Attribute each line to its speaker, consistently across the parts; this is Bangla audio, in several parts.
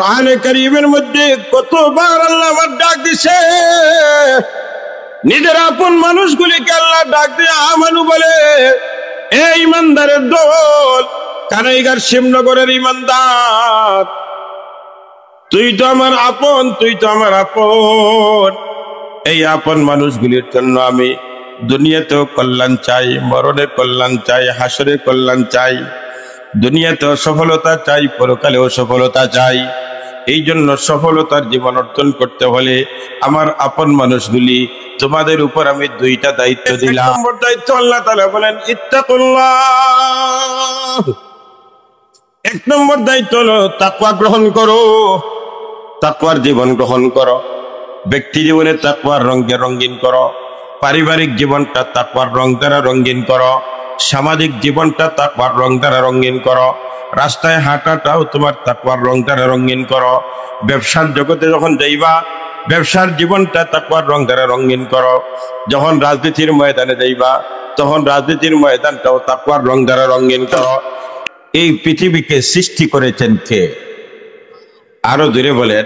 Speaker 1: কুরআনে কারীমের মধ্যে কতবার আল্লাহ আমার ডাক দিছে, নিজের আপন মানুষগুলিকে আল্লাহ ডাক দিয়ে আমানু বলে, এ ইমানদারের দল, কানাইঘাট শিবনগরের ইমানদার, তুই তো আমার আপন, তুই তো আমার আপন। এই আপন মানুষগুলির জন্য আমি দুনিয়াতেও কল্যাণ চাই, মরণে কল্যাণ চাই, হাসরে কল্যাণ চাই, দুনিয়াতেও সফলতা চাই, পরকালেও সফলতা চাই। এই জন্য সফলতার জীবন অর্জন করতে হলে আমার আপন মানুষগুলি তোমাদের উপর আমি দুইটা দায়িত্ব দিলাম। এক নম্বর দায়িত্ব আল্লাহ তাআলা বলেন ইত্তাকুল্লাহ। এক নম্বর দায়িত্ব হলো তাকওয়া গ্রহণ করো, তাকওয়ার জীবন গ্রহণ করো। ব্যক্তি জীবনে তাকওয়ার রঙে রঙিন করো, পারিবারিক জীবনটা তাকওয়ার রং দ্বারা রঙিন করো, সামাজিক জীবনটা তাকওয়ার রং দ্বারা রঙিন করো, রাস্তায় হাঁটাটাও তোমার তাকওয়ার রং দ্বারা রঙিন করো। ব্যবসার জগতে যখন যাইবা, ব্যবসার জীবনটা তাকওয়ার রং দ্বারা রঙিন করো। যখন রাজনীতির ময়দানে যাইবা, তখন রাজনীতির ময়দানটাও তাকওয়ার রং দ্বারা রঙিন করো। এই পৃথিবীকে সৃষ্টি করেছেন কে? আরো দূরে বলেন,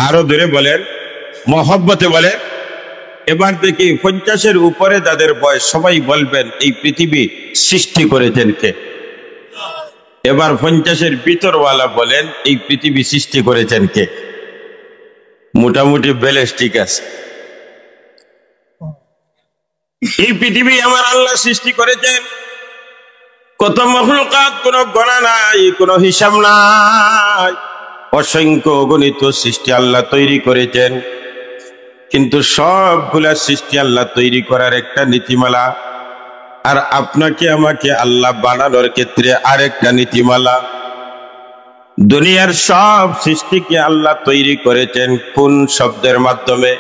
Speaker 1: আরো দূরে বলেন, মহব্বতে বলেন। এবার দেখি 50-এর উপরে যাদের বয়স সবাই বলবেন এই পৃথিবী সৃষ্টি করেছেন কে? এবার 50-এর ভিতরওয়ালা বলেন এই পৃথিবী সৃষ্টি করেছেন কে? মোটামুটি ব্যালেন্স ঠিক আছে। এই পৃথিবী আমার আল্লাহ সৃষ্টি করেছেন। কত মখলুকাত, কোনো গণনা নাই, কোনো হিসাব নাই, অসংখ্য অগণিত সৃষ্টি আল্লাহ তৈরি করেছেন। কিন্তু সবগুলা সৃষ্টি আল্লাহ তৈরি করার একটা নীতিমালা, আর আপনাকে আমাকে আল্লাহ বানানোর ক্ষেত্রে আরেকটা নীতিমালা। দুনিয়ার সব সৃষ্টিকে আল্লাহ তৈরি করেছেন কোন শব্দের মাধ্যমে?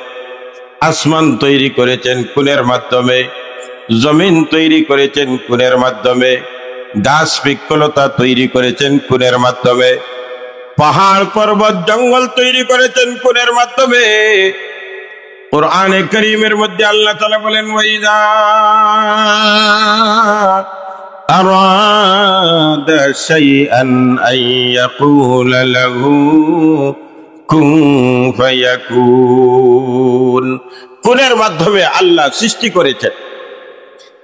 Speaker 1: আসমান তৈরি করেছেন কোনের মাধ্যমে? জমিন তৈরি করেছেন কোনের মাধ্যমে? গাছ বৃক্ষলতা তৈরি করেছেন কোনের মাধ্যমে? পাহাড় পর্বত জঙ্গল তৈরি করেছেন কোনের মাধ্যমে? কুরআনে কারীমের মধ্যে আল্লাহ তাআলা বলেন ওয়াইদা আরাদা শাইআন আইয়াকুলা লাহু কুন ফায়াকুন। কোনের মাধ্যমে আল্লাহ সৃষ্টি করেছেন,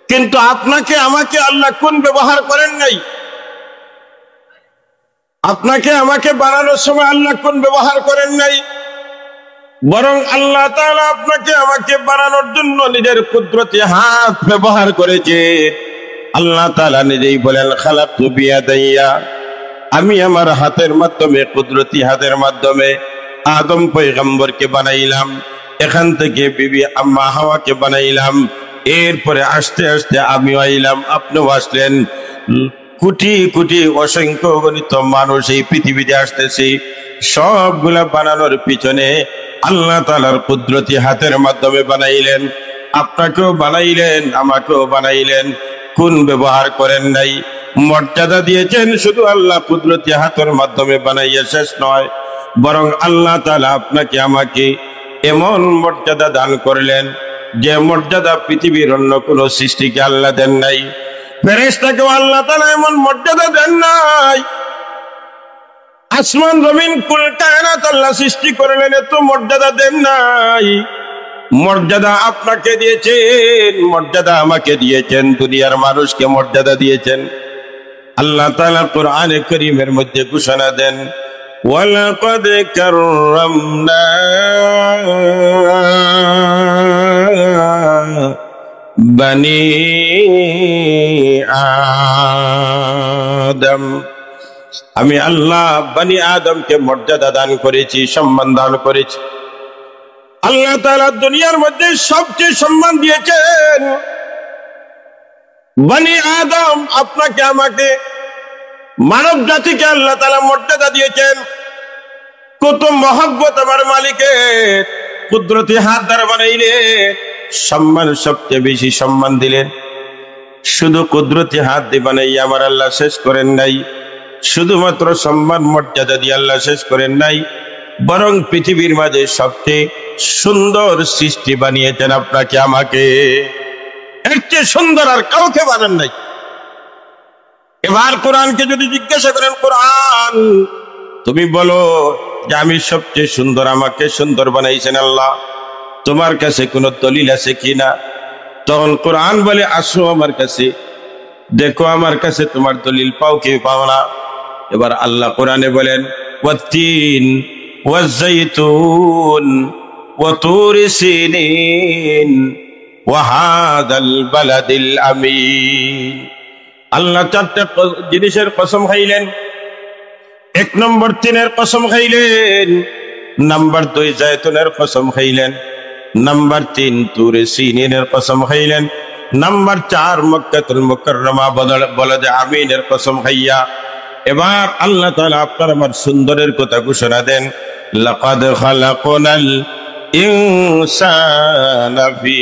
Speaker 1: কিন্তু আপনাকে আমাকে আল্লাহ কোন ব্যবহার করেন নাই। আপনাকে আমাকে বানানোর সময় আল্লাহ কোন ব্যবহার করেন নাই, বরং আল্লাহ তাআলা আপনাকে আমাকে বানানোর জন্য নিজের কুদরতি হাত ব্যবহার করেছে। আল্লাহ তাআলা নিজেই বলেন খালাকতু বিয়াদাইয়া, আমি আমার হাতের মাধ্যমে, কুদরতি হাতের মাধ্যমে আদম পয়গম্বরকে বানাইলাম, এখান থেকে বিবি আম্মা হাওয়াকে বানাইলাম, এরপরে আস্তে আস্তে আমিও আইলাম, আপনিও আসলেন। কোটি কোটি অসংখ্য গণিত মানুষ এই পৃথিবীতে আসতেছি। সবগুলা বানানোর পিছনে আল্লাহ তাআলার কুদরতি হাতের মাধ্যমে বানাইলেন। আপনাকেও বানাইলেন, আমাকেও বানাইলেন, কোন ব্যবহার করেন নাই। মর্যাদা দিয়েছেন শুধু আল্লাহ কুদরতি হাতের মাধ্যমে বানাইয়া শেষ নয়, বরং আল্লাহ তাআলা আপনাকে আমাকে এমন মর্যাদা দান করলেন যে মর্যাদা পৃথিবীর অন্য কোন সৃষ্টিকে আল্লাহ দেন নাই। ফেরেশতাকেও আল্লাহ তাআলা এমন মর্যাদা দেন নাই। আসমান জমিন কুল কায়নাত আল্লাহ সৃষ্টি করলেন, এত মর্যাদা দেন নাই। মর্যাদা আপনাকে দিয়েছেন, মর্যাদা আমাকে দিয়েছেন, দুনিয়ার মানুষকে মর্যাদা দিয়েছেন। আল্লাহ তাআলা কুরআনে কারীমের মধ্যে ঘোষণা দেন ওয়ালাকাদ কাররামনা বনি আদম। আমি আল্লাহ বনি আদমকে মর্যাদা দান করেছি, সম্মান দান করেছি। আল্লাহ তাআলা দুনিয়ার মধ্যে সবচেয়ে সম্মান দিয়েছেন বনি আদম, আপনাকে আমাকে, মানব জাতিকে আল্লাহ তাআলা মর্যাদা দিয়েছেন। কত মহব্বত আমার মালিকের, কুদরতি হাত দ্বারা বানাইলে সম্মান, সবচেয়ে বেশি সম্মান দিলেন। শুধু কুদরতি হাত দিয়ে বানাইয়া আমার আল্লাহ শেষ করেন নাই, শুধুমাত্র সম্মান মর্যাদা দিয়ে আল্লাহ শেষ করেন নাই, বরং পৃথিবীর মাঝে সবচেয়ে সুন্দর সৃষ্টি বানিয়েছেন আপনাকে আমাকে। এর চেয়ে সুন্দর আর কাউকে বানান নাই। এবার কোরআনকে যদি জিজ্ঞাসা করেন, কোরআন তুমি বলো যে আমি সবচেয়ে সুন্দর, আমাকে সুন্দর বানাইছেন আল্লাহ, তোমার কাছে কোনো দলিল আছে কিনা? তখন কোরআন বলে আসো আমার কাছে, দেখো আমার কাছে তোমার দলিল পাও কি পাও না। এবার আল্লাহ কোরআনে বলেন ওয়াত্তিন ওয়াজ্জাইতুন ওয়া তুরি সিনিন ওয়া হাদাল বালাদিল আমিন। আল্লাহ চারটা জিনিসের কসম খাইলেন। 1 নম্বর তিনের কসম খাইলেন, নাম্বার 2 জায়তুনের কসম খাইলেন, নাম্বার 3 তুরে সিনিনের কসম খাইলেন, নাম্বার 4 মক্কাতুল মুকাররমা বলদে আমিনের কসম খাইয়া এবার আল্লাহ তাআলা আপনার আমার সুন্দরের কথা ঘোষণা দেন, লাকাদ খালাকনাল ইনসানা ফি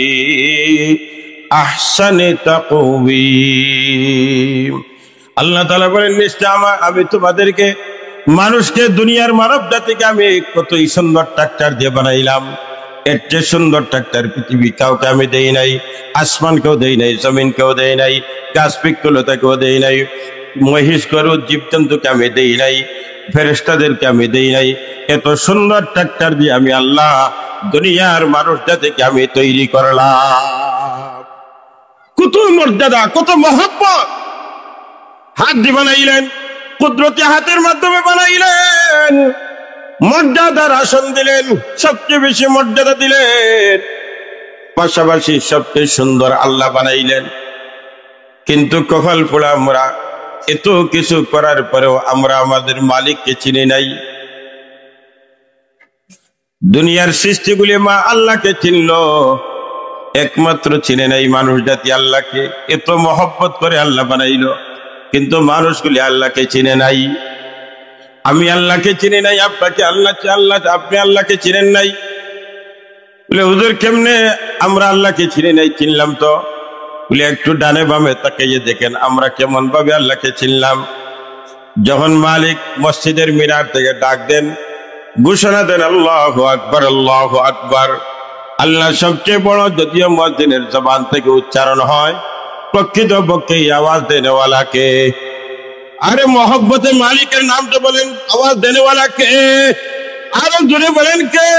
Speaker 1: আহসানি তাকওয়িম। আল্লাহ তাআলা বলেন নিশ্চয় আমি তোমাদেরকে, মানুষকে, দুনিয়ার মানব জাতিকে আমি কতই সুন্দর ট্রাক্টর দিয়ে বানাইলাম। এর চেয়ে সুন্দর ট্রাক্টর পৃথিবী কাউকে আমি দেই নাই, আসমানকেও দেই নাই, জমিনকেও দেই নাই, গাছ বৃক্ষলতাকেও দেই নাই, মহিষ গরু জীবজন্তুকে আমি দেই নাই, ফেরেশতাদেরকে আমি দেই নাই। এত সুন্দর ট্রাক্টর দিয়ে আমি আল্লাহ দুনিয়ার মানুষ জাতিকে আমি তৈরি করলাম। কত মর্যাদা, কত মহব্বত! হাত দিয়ে বানাইলেন, কুদরতি হাতের মাধ্যমে বানাইলেন, মর্যাদার আসন দিলেন, সবচেয়ে বেশি মর্যাদা দিলেন, পাশাপাশি সবচেয়ে সুন্দর আল্লাহ বানাইলেন। কিন্তু কপাল পোড়া আমরা, এত কিছু করার পরেও আমরা আমাদের মালিককে চিনি নাই। দুনিয়ার সৃষ্টিগুলি মা আল্লাহকে চিনল, একমাত্র চিনে নাই মানুষ জাতি আল্লাহকে। এত মহব্বত করে আল্লাহ বানাইল, কিন্তু মানুষগুলি আল্লাহকে চিনে নাই। আমি আল্লাহকে চিনি নাই, আপনাকে আপনি আল্লাহকে চিনেন নাই। বলে হুজুর কেমনে আমরা আল্লাহকে চিনি নাই? চিনলাম তো। বলে একটু ডানে বামে তাকিয়ে দেখেন আমরা কেমন ভাবে আল্লাহকে চিনলাম। যখন মালিক মসজিদের মিনার থেকে ডাক দেন, ঘোষণা দেন আল্লাহু আকবার, আল্লাহু আকবার, আল্লাহ সবচেয়ে বড়, যদিও মুয়াজ্জিনের জবান থেকে উচ্চারণ হয়, প্রকৃতপক্ষে এই আওয়াজ দেনেওয়ালাকে। আরে মহব্বতে মালিকের নাম তো বলেন, আওয়াজ দেনেওয়ালাকে আরো জোরে বলেন কে?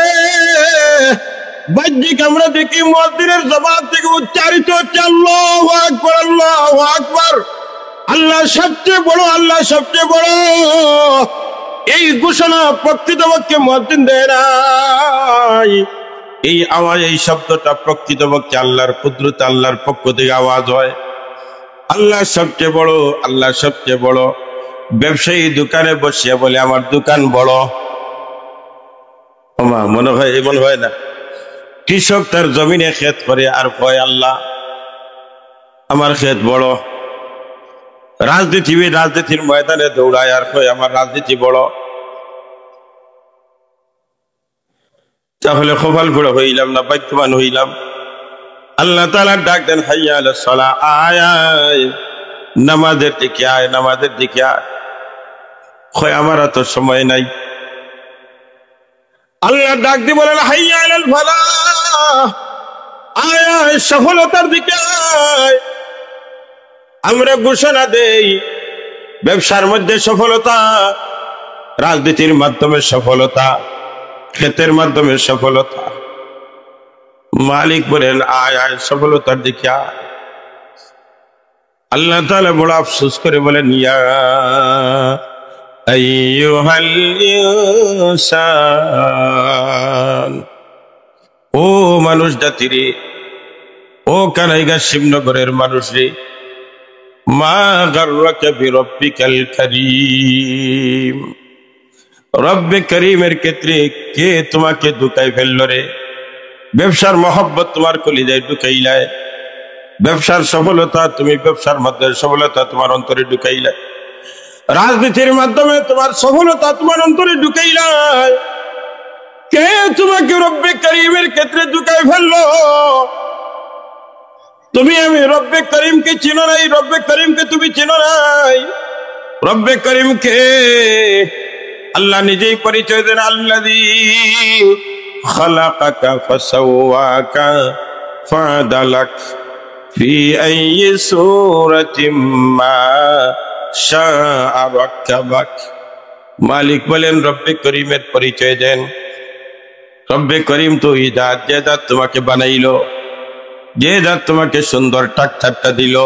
Speaker 1: বাহ্যিক আমরা দেখি মুয়াজ্জিনের জবান থেকে উচ্চারিত হচ্ছে আল্লাহু আকবার, আল্লাহু আকবার, আল্লাহ সবচেয়ে বড়, আল্লাহ সবচেয়ে বড়। এই ঘোষণা প্রকৃতপক্ষে মুয়াজ্জিন দেয় নাই। এই আওয়াজ, এই শব্দটা প্রকৃতপক্ষে আল্লাহর কুদরত, আল্লাহর পক্ষ থেকে আওয়াজ হয়। আল্লাহ সবচেয়ে বড়, আল্লাহ সবচেয়ে বড়। ব্যবসায়ী দোকানে বসিয়া বলে আমার দোকান বড়, মনে হয় এমন হয় না? কৃষক তার জমিনে ক্ষেত করে আর কয় আল্লাহ আমার ক্ষেত বড়। রাজনীতিবিদ রাজনীতির ময়দানে দৌড়ায় আর কয় আমার রাজনীতি বড়। তাহলে কপাল পোড়া হইলাম না, ভাগ্যবান হইলাম? আল্লাহ তাআলা ডাক দেন হাইয়া আলাস সালাহ, আয় আয় নামাজের দিকে আয়, নামাজের দিকে আয়। কয় আমার তো সময় নাই। আল্লাহ ডাক দিয়ে বলেন হাইয়া আলাল ফালাহ, আয় আয় সফলতার দিকে আয়। আমরা ঘোষণা দেই ব্যবসার মধ্যে সফলতা, রাজনীতির মাধ্যমে সফলতা, ক্ষেতের মাধ্যমে সফলতা। মালিক বলেন আয় আয় সফলতার দিকে আয়। আল্লাহ তাআলা বড় আফসোস করে বলেন ইয়া আইয়ুহাল ইনসান, ও মানুষ জাতি রে, ও কানাইগা শিবনগরের মানুষ রে, মা গাররাকা বিরব্বিকাল কারীম, রব্বে করিমের ক্ষেত্রে কে তোমাকে ধোঁকায় ফেলল রে? ব্যবসার মহব্বত তোমার কলিজায় ঢুকাইলায়, ব্যবসার সফলতা, তুমি ব্যবসার মধ্যে সফলতা তোমার অন্তরে ঢুকাইলায়, রাজনীতির মাধ্যমে তোমার সফলতা তোমার অন্তরে ঢুকাইলায়। কে তোমাকে রব্বে করিমের ক্ষেত্রে ঢুকায় ফেললো? তুমি আমি রব্বে করিমকে চিনো নাই, রব্বে করিমকে তুমি চিনো নাই। রব্বে করিমকে আল্লাহ নিজেই পরিচয় দেন, আল্লাযী খালাকাকা ফাসাওয়াকা ফাআদালাক ফি আইয়ি সূরাতিম মা শাআ রাক্কাবাক। মালিক বলেন রব্বে করিমের পরিচয় দেন। রব্বে করিম তো এই জাত, যে জাত তোমাকে বানাইলো, যে জাত তোমাকে সুন্দর টাকটা দিল,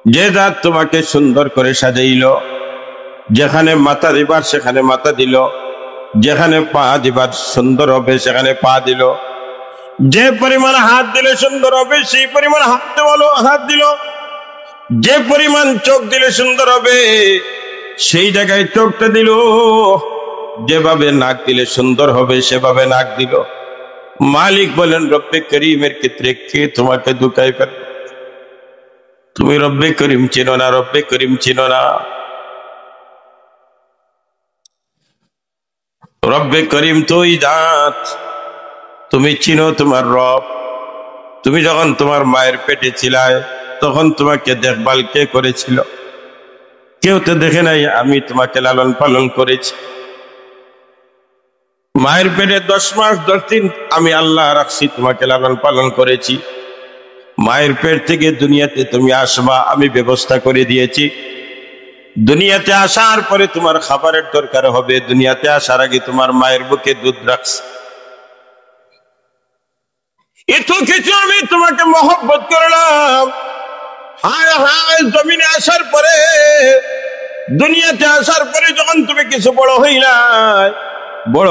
Speaker 1: যে জাত তোমাকে সুন্দর করে সাজাইল, যেখানে মাথা দিবার সেখানে মাথা দিল, যেখানে পা দিবার সুন্দর হবে সেখানে পা দিল, যে পরিমাণ হাত দিলে সুন্দর হবে সেই পরিমাণ হাত দিল, যে পরিমাণ চোখ দিলে সুন্দর হবে সেই জায়গায় চোখটা দিল, যেভাবে নাক দিলে সুন্দর হবে সেভাবে নাক দিল। মালিক বলেন রব্বে করিমের ক্ষেত্রে কে তোমাকে ধোঁকায় ফেলে? তুমি রব্বে করিম চিনো না, রব্বে করিম চিনো না। রব্বে করিম তো ওই জাত, তুমি চিনো তোমার রব। তুমি যখন তোমার মায়ের পেটে ছিলায় তখন তোমাকে দেখভাল কে করেছিল? কেউ তো দেখে নাই, আমি তোমাকে লালন পালন করেছি। মায়ের পেটে 10 মাস 10 দিন আমি আল্লাহ রাখছি, তোমাকে লালন পালন করেছি। মায়ের পেট থেকে দুনিয়াতে তুমি আসবা, আমি ব্যবস্থা করে দিয়েছি। দুনিয়াতে আসার পরে তোমার খাবারের দরকার হবে, দুনিয়াতে আসার আগে তোমার মায়ের বুকে দুধ রাখছি। এত কিছু আমি তোমাকে মহব্বত করলাম। হায় হায়, জমিনে আসার পরে, দুনিয়াতে আসার পরে যখন তুমি কিছু বড়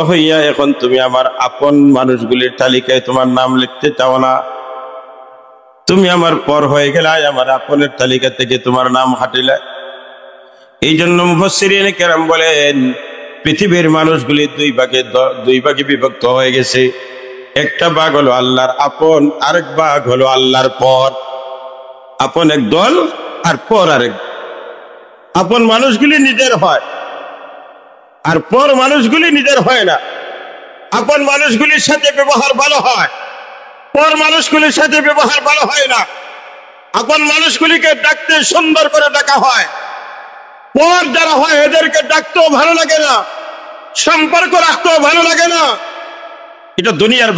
Speaker 1: হইয়া এখন তুমি আমার আপন মানুষগুলির তালিকায় তোমার নাম লিখতে চাও না। তুমি আমার পর হয়ে গেলে আমার আপনের তালিকা থেকে তোমার নাম হাঁটিলে। এই জন্য মুফাসসিরিন কেরাম বলেন পৃথিবীর মানুষগুলি দুই ভাগে বিভক্ত হয়ে গেছে। একটা ভাগ হলো আল্লাহর আপন, আরেক ভাগ হলো আল্লাহর পর। আপন এক দল আর পর আরেক। আপন মানুষগুলি নিজের হয় আর পর মানুষগুলি নিজের হয় না। আপন মানুষগুলির সাথে ব্যবহার ভালো হয়, পর মানুষগুলির সাথে ব্যবহার ভালো হয় না। আপন মানুষগুলিকে ডাকতে সুন্দর করে ডাকা হয়, পর যারা হয় এদেরকে ডাকতেও ভালো লাগে না, সম্পর্ক রাখতেও ভালো লাগে না। এটা দুনিয়ার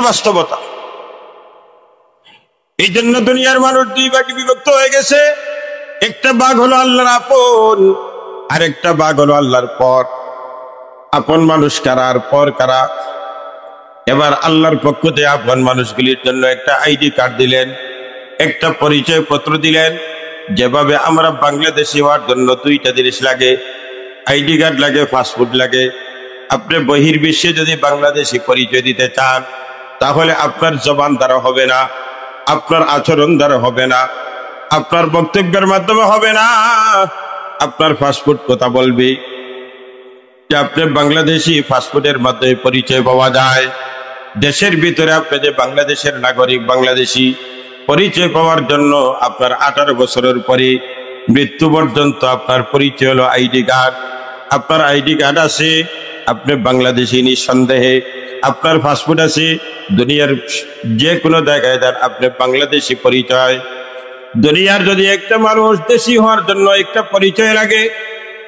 Speaker 1: বাস্তবতা। এই জন্য দুনিয়ার মানুষ দুই ভাগে বিভক্ত হয়ে গেছে। একটা ভাগ হলো আল্লাহর আপন, আর একটা ভাগ হলো আল্লাহর পর। আপন মানুষ কারা আর পর কারা? এবার আল্লাহর পক্ষ থেকে আপন মানুষগুলির জন্য একটা আইডি কার্ড দিলেন, একটা পরিচয় পত্র দিলেন। যেভাবে আমরা বাংলাদেশি হওয়ার জন্য 2টা জিনিস লাগে, আইডি কার্ড লাগে, পাসপোর্ট লাগে। আপনি বহির্বিশ্বে যদি বাংলাদেশি পরিচয় দিতে চান তাহলে আপনার জবান দ্বারা হবে না, আপনার আচরণ দ্বারা হবে না, আপনার বক্তব্যের মাধ্যমে হবে না। আপনার পাসপোর্ট কথা বলবে যে আপনি বাংলাদেশি, পাসপোর্টের মাধ্যমে পরিচয় পাওয়া যায়। দেশের ভিতরে আপনি যে বাংলাদেশের নাগরিক, বাংলাদেশি, পরিচয় পাওয়ার জন্য আপনার 18 বছরের পরে মৃত্যু পর্যন্ত আপনার পরিচয় হলো আইডি কার্ড। আপনার আইডি কার্ড আছে, আপনি বাংলাদেশি নিঃসন্দেহে। আপনার পাসপোর্ট আছে, দুনিয়ার যে কোনো জায়গায় যান আপনি বাংলাদেশি পরিচয়। দুনিয়ার যদি একটা মানুষ দেশি হওয়ার জন্য একটা পরিচয় লাগে,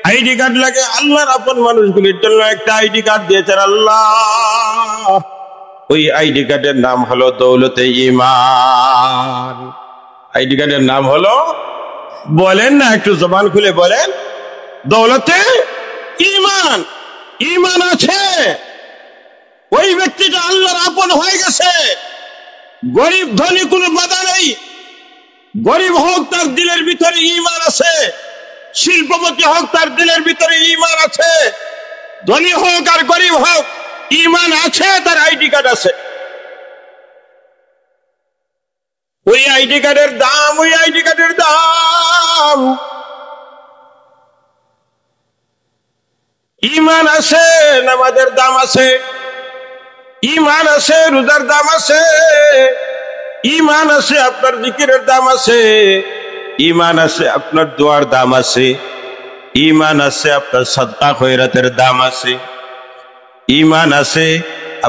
Speaker 1: আইডি কার্ড লাগে, আল্লাহর আপন মানুষগুলির জন্য একটা আইডি কার্ড দিয়েছেন আল্লাহ। ওই আইডি কার্ডের নাম হলো দৌলতে ঈমান। আইডি কার্ডের নাম হলো, বলেন না, একটু জবান খুলে বলেন, দৌলতে ঈমান। ঈমান আছে, ওই ব্যক্তিটা আল্লাহর আপন হয়ে গেছে। গরিব ধনী কোনো বাধা নেই, গরিব হোক তার দিলের ভিতরে ঈমান আছে, শিল্পপতি হোক তার দিলের ভিতরে ঈমান আছে, ধনী হোক আর গরিব হোক ঈমান আছে, তার আইডি কার্ড আছে। ওই আইডি কার্ডের দাম, ঈমান আছে, নামাজের দাম আছে, ঈমান আছে, রোজার দাম আছে, ঈমান আছে, আপনার জিকিরের দাম আছে, ঈমান আছে, আপনার দোয়ার দাম আছে, ঈমান আছে, আপনার সাদকা খয়রাতের দাম আছে, ঈমান আছে,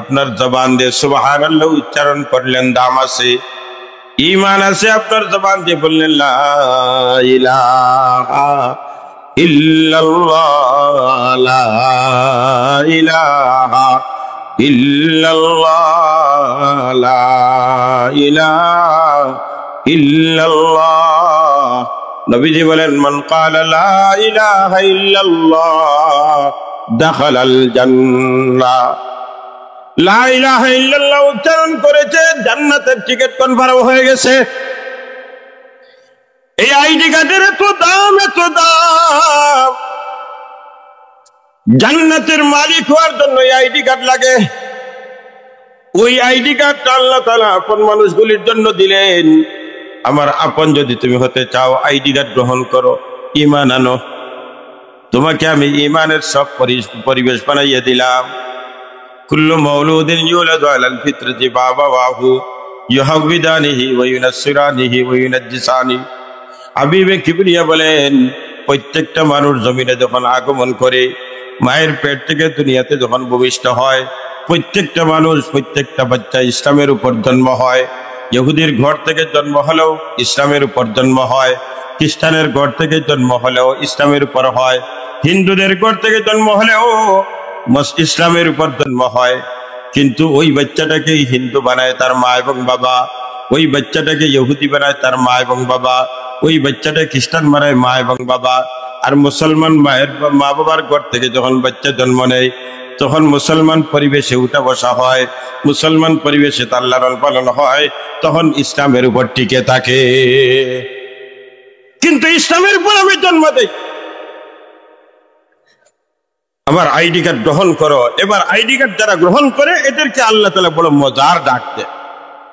Speaker 1: আপনার জবান দিয়ে সুবহানাল্লাহ উচ্চারণ করলেন দাম আছে, ঈমান আছে, আপনার জবান দিয়ে বললেন লা ইলাহা ইল্লাল্লাহ, লা ইলাহা ইল্লাল্লাহ, লা ইলাহা ইল্লাল্লাহ নবীজি বলেন, মান ক্বালা লা ইলাহা ইল্লাল্লাহ দাখালাল জান্নাহ। লা ইলাহা ইল্লাল্লাহ উচ্চারণ করেছে, জান্নাতের টিকিট কনফার্ম হয়ে গেছে। এই আইডি কার্ডের এত দাম, এত দাম। জান্নাতের মালিক হওয়ার জন্য এই আইডি কার্ড লাগে। ওই আইডি কার্ডটা আল্লাহ তাআলা আপন মানুষগুলির জন্য দিলেন। আমার আপন যদি তুমি হতে চাও, আইডি কার্ড গ্রহণ করো, ঈমান আনো। তোমাকে আমি ঈমানের সব পরিবেশ বানাইয়ে দিলাম। কুল্লু মাউলুদিন ইউলাদু আলাল ফিতরাতি বাবাহু ইউহাউবিদানিহি ওয়া ইউনাসসিরানিহি ওয়া ইউনাজ্জিসানিহি। হাবিবে কিবরিয়া বলেন, প্রত্যেকটা মানুষ জমিনে যখন আগমন করে, মায়ের পেট থেকে দুনিয়াতে যখন ভূমিষ্ঠ হয়, প্রত্যেকটা মানুষ, প্রত্যেকটা বাচ্চা ইসলামের উপর জন্ম হয়। ইহুদির ঘর থেকে জন্ম হলেও ইসলামের উপর জন্ম হয়, খ্রিস্টানের ঘর থেকে জন্ম হলেও ইসলামের উপর হয়, হিন্দুদের ঘর থেকে জন্ম হলেও ইসলামের উপর জন্ম হয়। কিন্তু ওই বাচ্চাটাকে হিন্দু বানায় তার মা এবং বাবা, ওই বাচ্চাটাকে ইহুদি বানায় তার মা এবং বাবা, ওই বাচ্চাটা খ্রিস্টান বানায় মা এবং বাবা। আর মুসলমান মায়ের মা বাবার ঘর থেকে যখন বাচ্চা জন্ম নেয়, তখন মুসলমান পরিবেশে উঠা বসা হয়, মুসলমান পরিবেশে তার লালন পালন হয়, তখন ইসলামের উপর টিকে থাকে। কিন্তু ইসলামের উপর আমি জন্ম দেই। আমার আইডি কার্ড গ্রহণ করো। এবার আইডি কার্ড যারা গ্রহণ করে, এদেরকে আল্লাহ তাআলা বড় মজার ডাক দেয়,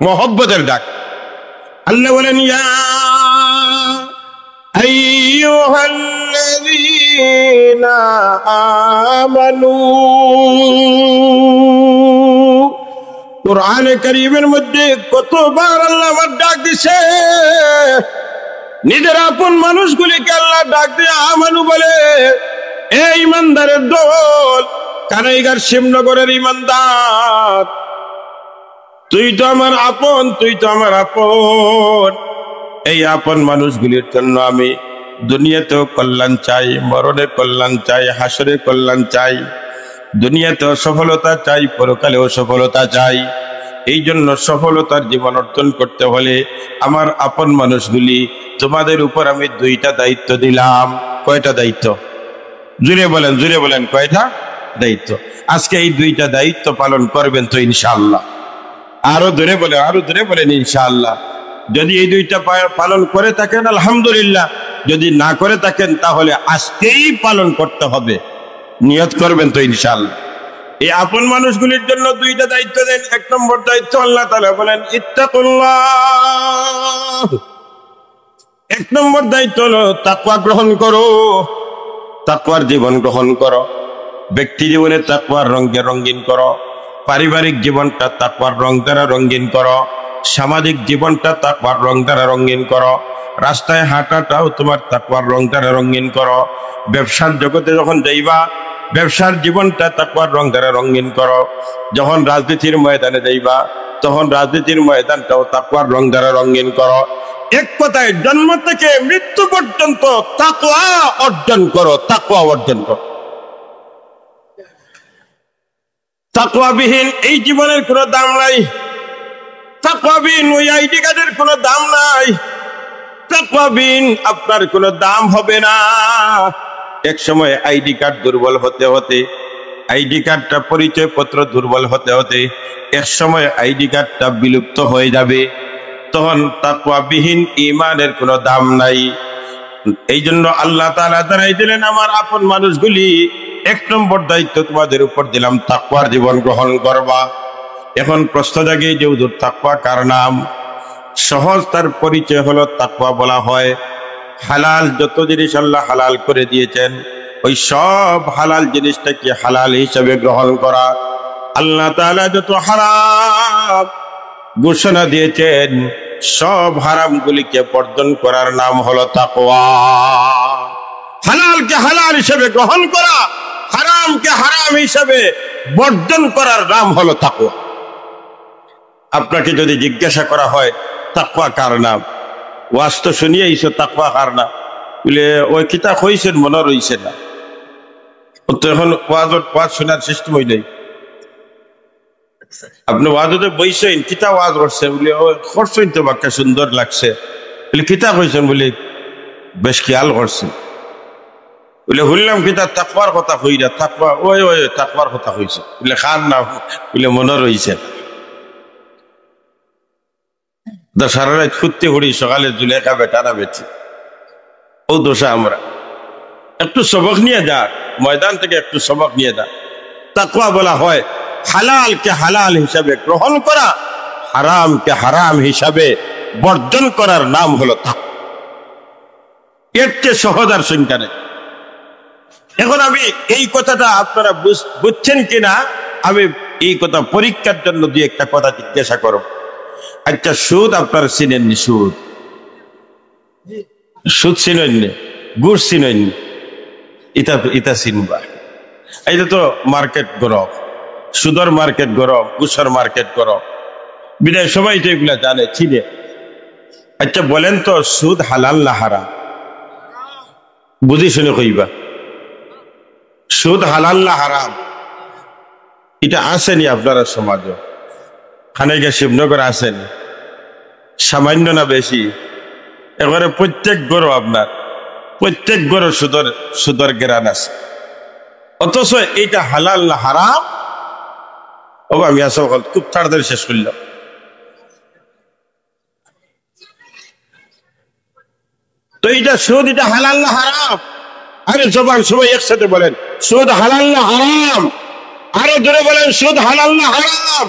Speaker 1: মহব্বতের ডাক। আল্লাহ বলেন, ইয়া আইয়ুহাল্লাযীনা আমানু। কোরআনে কারীমের মধ্যে কতবার আল্লাহ আমার ডাক দিছে। নিজের আপন মানুষগুলিকে আল্লাহ ডাক দিয়ে আমানু বলে। এই ইমানদারের দল, কানাইঘাট শিবনগরের ইমানদার, তুই তো আমার আপন, তুই তো আমার আপন। এই আপন মানুষগুলির জন্য আমি দুনিয়াতেও কল্যাণ চাই, মরণে কল্যাণ চাই, হাসরে কল্যাণ চাই, দুনিয়াতেও সফলতা চাই, পরকালেও সফলতা চাই। এই জন্য সফলতার জীবন অর্জন করতে হলে আমার আপন মানুষগুলি, তোমাদের উপর আমি দুইটা দায়িত্ব দিলাম। কয়টা দায়িত্ব? জুড়ে বলেন, জুড়ে বলেন, কয়টা দায়িত্ব? আজকে এই দুইটা দায়িত্ব পালন করবেন তো ইনশাআল্লাহ? আরো ধরে বলেন, আরো ধরে বলেন ইনশাআল্লাহ। যদি এই দুইটা পালন করে থাকেন আলহামদুলিল্লাহ, যদি না করে থাকেন তাহলে আজকেই পালন করতে হবে। নিয়ত করবেন তো ইনশাআল্লাহ। এই আপন মানুষগুলির জন্য দুইটা দায়িত্ব দেন। এক নম্বর দায়িত্ব আল্লাহ তাআলা বলেন ইত্তাকুল্লাহ। এক নম্বর দায়িত্ব হলো তাকওয়া গ্রহণ করো, তাকওয়ার জীবন গ্রহণ করো। ব্যক্তি জীবনে তাকওয়ার রঙে রঙিন করো, পারিবারিক জীবনটা তাকওয়ার রং দ্বারা রঙিন করো, সামাজিক জীবনটা তাকওয়ার রং দ্বারা রঙিন করো, রাস্তায় হাঁটাটাও তোমার তাকওয়ার রং দ্বারা রঙিন করো। ব্যবসার জগতে যখন যাইবা, ব্যবসার জীবনটা তাকওয়ার রং দ্বারা রঙিন করো। যখন রাজনীতির ময়দানে যাইবা, তখন রাজনীতির ময়দানটাও তাকওয়ার রং দ্বারা রঙিন করো। এক কথায় জন্ম থেকে মৃত্যু পর্যন্ত তাকওয়া অর্জন করো, তাকওয়া অর্জন করো। তাকওয়াবিহীন এই জীবনের কোনো দাম নাই। তাকওয়াবিহীন ওই আইডি কার্ডের কোনো দাম নাই। তাকওয়াবিহীন আপনার কোনো দাম হবে না। এক সময় আইডি কার্ড দুর্বল হতে হতে, আইডি কার্ডটা পরিচয় পত্র দুর্বল হতে হতে এক সময় আইডি কার্ডটা বিলুপ্ত হয়ে যাবে। তখন তাকওয়াবিহীন ঈমানের কোনো দাম নাই। এই জন্য আল্লাহ তাআলা জানাই দিলেন, আমার আপন মানুষগুলি, এক নম্বর দায়িত্ব তোমাদের উপর দিলাম, তাকওয়ার জীবন গ্রহণ করবা। এখন প্রশ্ন জাগে যে হুজুর তাকওয়া কার নাম? সহজ তার পরিচয় হলো তাকওয়া বলা হয় হালাল যত জিনিস আল্লাহ হালাল করে দিয়েছেন, ওই সব হালাল জিনিসটাকে হালাল হিসাবে গ্রহণ করা। আল্লাহ তাআলা যত হারাম ঘোষণা দিয়েছেন, সব হারামগুলিকে বর্জন করার নাম হলো তাকওয়া। হালালকে হালাল হিসেবে গ্রহণ করা, হারামকে হারাম হিসেবে বর্জন করার নাম হলো তাকওয়া। আপনাকে যদি জিজ্ঞাসা করা হয় তাকওয়া কার নাম, ওয়াজ তো শুনিয়েইছো, তাকওয়া কার নাম? বলে ওই কিতাব হইছেন মনে রইছে না, তো এখন ওয়াজ শোনার সিস্টেম হইলেই আপনি ওয়াজতে বইছেন, কিতাব ওয়াজ করছেন বলে, ও করছেন তো বাক্য সুন্দর লাগছে বলে কিতাব হইছেন বলে বেশ খেয়াল করছে বলে শুনলাম কি তার তাকওয়ার কথা কইরা তাকওয়া ওই ওই তাকওয়ার কথা কইছে বলে খান না বলে মনে রইছে সারা রাত খুঁজতে ঘুরি সকালে জুলেখা বেটারা বেছে ও দোষা আমরা একটু সবক নিয়ে যা ময়দান থেকে একটু সবক নিয়ে যা তাকওয়া বলা হয় হালালকে হালাল হিসাবে গ্রহণ করা হারামকে হারাম হিসাবে বর্জন করার নাম হলো তাকওয়া এর চেয়ে সহজ আর সংখ্যা নেই এখন আমি এই কথাটা আপনারা বুঝছেন কিনা আমি এই কথা পরীক্ষার জন্য দুই একটা কথা জিজ্ঞাসা করব আচ্ছা সুদ আপনারা চিনেননি সুদ সুদ চিনেননি গুড় চিনেননি ইটা চিনবা এইটা তো মার্কেট গরম সুদর মার্কেট গরম ঘুষের মার্কেট গরম বিদায় সবাই তো এগুলা জানে চিনে আচ্ছা বলেন তো সুদ হালাল না হারাম বুঝি শুনে কইবা সুদ হালাল না হারাম এটা আসেনি আপনারা সমাজে খানেগা শিবনগর আসেনি সামান্য না বেশি এবারে প্রত্যেক গরু আপনার প্রত্যেক গরু সুদর গেরান আছে অথচ এইটা হালাল না হারাম ও আমি আসল খুব তাড়াতাড়ি শেষ করলাম তো এইটা সুদ এটা হালাল না হারাম আরে জবান সবাই একসাথে বলেন সুদ হালাল না হারাম আরো জোরে বলেন সুদ হালাল না হারাম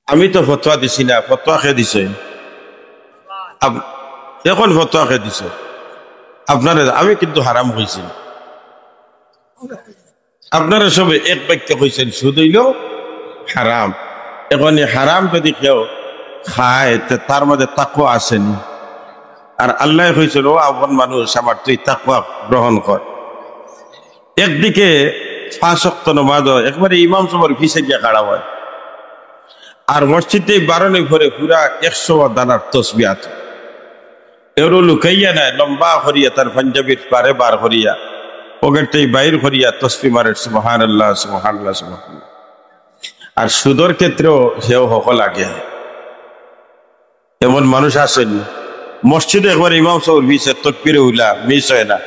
Speaker 1: আমি তো ফতোয়া দিছি না ফতোয়া খেয়ে দিছে এখন ফতোয়া খেয়ে দিছে আপনারা আমি কিন্তু হারাম হয়েছি আপনারা সবাই এক বাক্যে কইছেন সুদ হইল হারাম এখন হারাম যদি কেউ খায় তার মধ্যে তাকওয়া আসেনি আর আল্লাহ কইছিল ও আপন মানুষ আমার তুই তাকওয়া গ্রহণ কর একদিকে 5 ওয়াক্ত নামাজ একবারে ইমাম সাহেবের পিছে গিয়ে খাড়া হয় আর মসজিদে 12 ঘরে পুরা 100 দানার তসবিহ আছে এর লুকাইয়া নাই লম্বা করিয়া তার পাঞ্জাবির পারে বার করিয়া পকেটে বাইর করিয়া তসবিহ মারে সুবহানাল্লাহ সুবহানাল্লাহ সুবহানাল্লাহ আর সুদর ক্ষেত্রেও সেও হক লাগে এমন মানুষ আসেন মসজিদে একবার ইমাম সাহেব মিসে তাকবীরে উলা মিস হয় না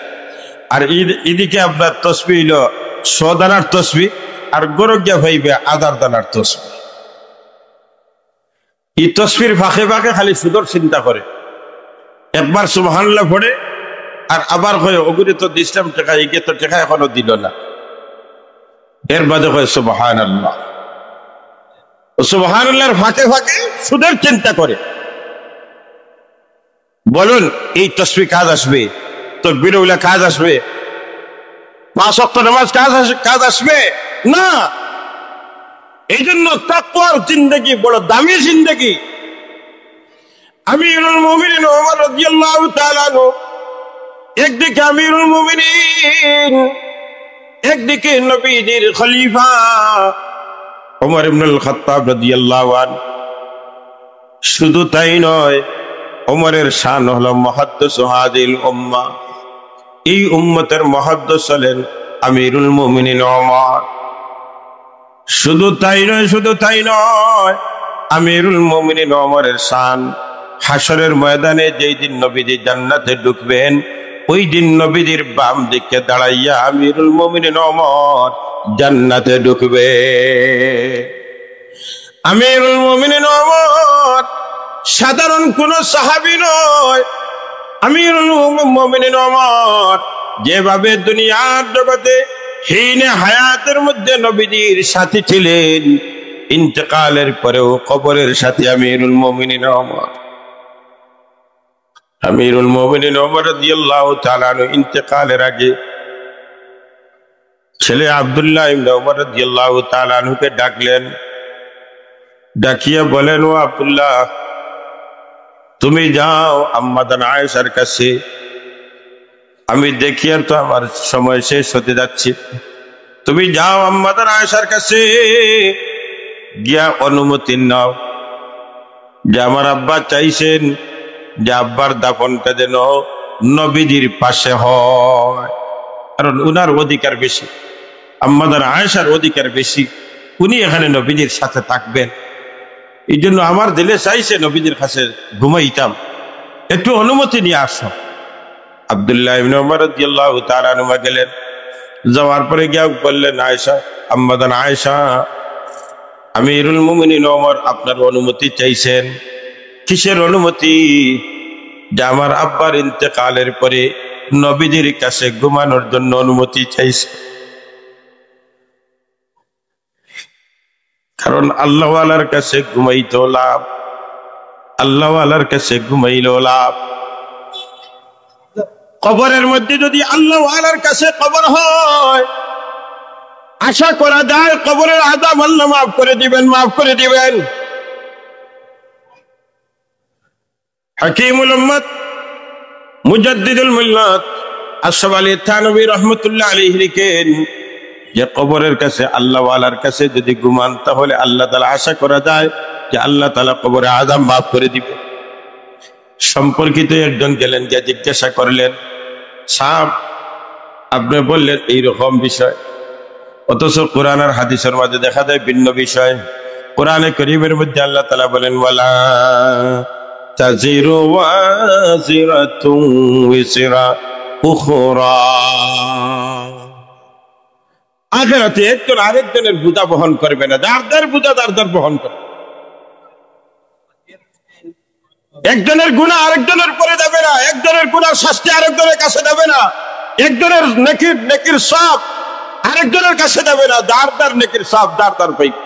Speaker 1: আর এদিকে আপনার তসবিহ হইল 100 দানার তসবিহ আর গরগিয়া ভাইবে 1000 দানার তসবিহ এই তসবির ফাঁকে ফাঁকে খালি সুদর চিন্তা করে একবার সুবহানাল্লাহ পড়ে আর আবার কয় ওগুলি তো দিছিলাম টাকা এগিয়ে তো টাকা এখনো দিল না এর বাদে কয় সুবহানাল্লাহ সুবহানাল্লাহর ফাঁকে ফাঁকে সুদের চিন্তা করে বলুন এই তসবিহ কাজ আসবে তাকবীর উলা কাজ আসবে 5 ওয়াক্ত নামাজ কাজ আসবে না এই জন্য তাকওয়ার জিন্দেগি বড় দামি জিন্দেগি আমিরুল মুমিনিন ওমর রাদিয়াল্লাহু তাআলা আনহু একদিকে আমিরুল মুমিনিন একদিকে নবীজির খলিফা ওমর ইবনুল খাত্তাব রাদিয়াল্লাহু আনহু শুধু তাই নয় ওমরের শান হলো মুহাদ্দিস হাদিল উম্মাহ এই উম্মতের মুহাদ্দিস হলেন আমিরুল মুমিনিন ওমর শুধু তাই নয় আমিরুল মুমিনিন ওমরের শান হাসরের ময়দানে যেই দিন নবীজি জান্নাতে ঢুকবেন ওই দিন নবীজির বাম দিকে দাঁড়াইয়া আমিরুল মুমিনিন ওমর জান্নাতে ঢুকবে আমিরুল মুমিনিন ওমর সাধারণ কোন সাহাবী নয় আমিরুল মুমিনিন ওমর যেভাবে দুনিয়ার জগতে হিনে হায়াতের মধ্যে নবীজির সাথী ছিলেন ইন্তেকালের পরেও কবরের সাথে আমিরুল মুমিনিন ওমর রাদিয়াল্লাহু তাআলা আনহু ইন্তেকালের আগে ছেলে আব্দুল্লাহ ইবনে ওমর রাদিয়াল্লাহু তাআলা আনহুকে ডাকলেন ডাকিয়ে বলেন ও আব্দুল্লাহ তুমি যাও আম্মা জান আয়েশার কাছে আমি দেখি আর তো আমার সময় শেষ হতে যাচ্ছে তুমি যাও আম্মা জান আয়েশার কাছে গিয়া অনুমতি নাও যে আমার আব্বা চাইছেন যে আব্বার দাফনটা যেন নবীজির পাশে হয় কারণ উনার অধিকার বেশি আম্মা জান আয়েশার অধিকার বেশি উনি এখানে নবীজির সাথে থাকবেন এই জন্য আমার দিলে চাইছে নবীজির কাছে ঘুমাইতাম একটু অনুমতি নিয়ে আসো। আব্দুল্লাহ ইবনে ওমর রাদিয়াল্লাহু তাআলা আনহু গেলেন, যাওয়ার পরে গিয়ে বললেন, আয়েশা, আম্মাদান আয়েশা, আমিরুল মুমিনিন ওমর আপনার অনুমতি চাইছেন। কিসের অনুমতি? যে আমার আব্বার ইন্তেকালের পরে নবীজির কাছে ঘুমানোর জন্য অনুমতি চাইছে। কারণ আল্লাহওয়ালার কাছে ঘুমাইতো লাভ, আল্লাহওয়ালার কাছে ঘুমাইলেও লাভ। কবরের মধ্যে যদি আল্লাহওয়ালার কাছে কবর হয়, আশা করা যায় কবরের আযাব আল্লাহ মাফ করে দিবেন, মাফ করে দিবেন। হাকিমুল উম্মত মুজাদ্দিদুল মিল্লাত আশরাফ আলী থানভী রাহমাতুল্লাহ আলাইহি লিখেন যে কবরের কাছে আল্লাহওয়ালার কাছে যদি ঘুমান তাহলে আল্লাহ তাআলা আশা করা যায় যে আল্লাহ তাআলা কবরে আযাব মাফ করে দিবে। সম্পর্কিত একজন গেলেন, গিয়ে জিজ্ঞাসা করলেন, সাহেব আপনি বললেন এইরকম বিষয়, অথচ কোরআন আর হাদিসের মধ্যে দেখা যায় ভিন্ন বিষয়। কোরআনে কারীমের মধ্যে আল্লাহ তাআলা বলেন, ওয়ালা তাজিরু ওয়াজিরাতুন উযরা উখরা, আখিরাতে একজন আরেকজনের বোঝা বহন করবে না, যার যার বোঝা যার যার বহন করবে। একজনের গুনাহ আরেকজনের পরে যাবে না, একজনের গুনাহ শাস্তি আরেকজনের কাছে যাবে না, একজনের নেকির সওয়াব আরেকজনের কাছে যাবে না, যার যার নেকির সওয়াব যার যার পাইবে,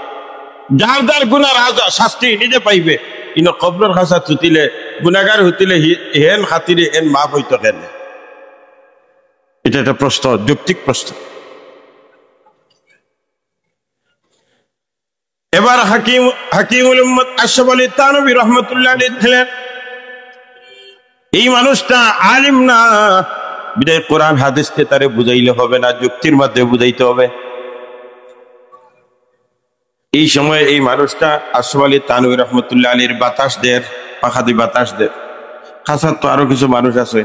Speaker 1: যার যার গুনার শাস্তি নিজে পাইবে। ইনো কবরের খাসা তুতিলে গুনাহগার হতিলে হেন খাতিরে এন মাফ হইতো কেন? এটা একটা প্রশ্ন, যৌক্তিক প্রশ্ন। এবার হাকিমুল উম্মত আশরাফ আলী থানভী রাহমাতুল্লাহ আলাইহি ছিলেন। এই মানুষটা আলিম না, বিদায় কোরআন হাদিসকে তারে বুঝাইলে হবে না, যুক্তির মাধ্যমে বুঝাইতে হবে। এই সময় এই মানুষটা আশরাফ আলী থানভী রাহমাতুল্লাহ আলাইহির বাতাস দের, পাখাদি বাতাস দের। খাসার তো আরো কিছু মানুষ আছে,